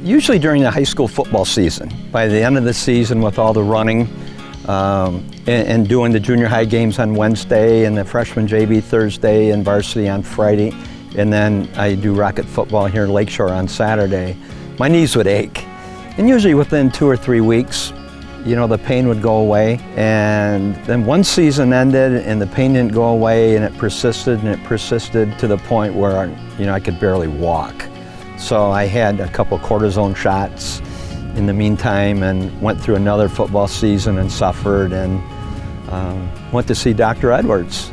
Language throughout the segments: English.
Usually during the high school football season. By the end of the season, with all the running and doing the junior high games on Wednesday and the freshman JV Thursday and varsity on Friday, and then I do Rocket football here in Lakeshore on Saturday, my knees would ache. And usually within 2 or 3 weeks, you know, the pain would go away. And then one season ended and the pain didn't go away, and it persisted to the point where, you know, I could barely walk. So I had a couple cortisone shots in the meantime and went through another football season and suffered, and went to see Dr. Edwards.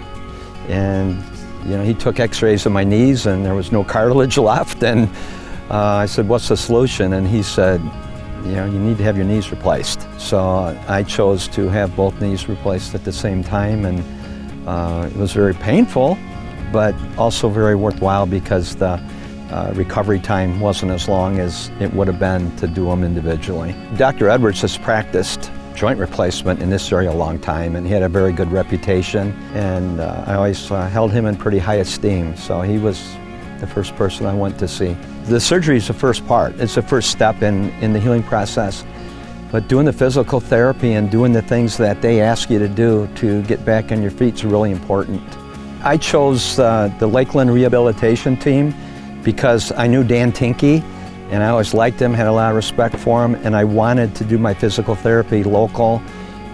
And you know, he took x-rays of my knees and there was no cartilage left, and I said, what's the solution? And he said, you know, you need to have your knees replaced. So I chose to have both knees replaced at the same time, and it was very painful, but also very worthwhile because the recovery time wasn't as long as it would have been to do them individually. Dr. Edwards has practiced joint replacement in this area a long time, and he had a very good reputation, and I always held him in pretty high esteem, so he was the first person I went to see. The surgery is the first part. It's the first step in the healing process, but doing the physical therapy and doing the things that they ask you to do to get back on your feet is really important. I chose the Lakeland rehabilitation team because I knew Dan Tinkey, and I always liked him, had a lot of respect for him, and I wanted to do my physical therapy local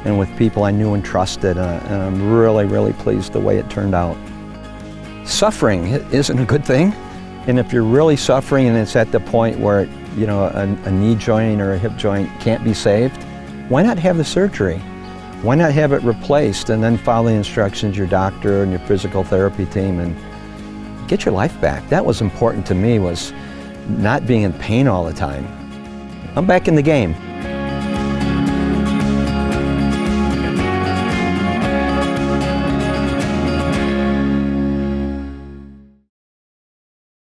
and with people I knew and trusted, and I'm really, really pleased the way it turned out. Suffering isn't a good thing, and if you're really suffering and it's at the point where, you know, a knee joint or a hip joint can't be saved, why not have the surgery? Why not have it replaced and then follow the instructions of your doctor and your physical therapy team and get your life back? That was important to me, was not being in pain all the time. I'm back in the game.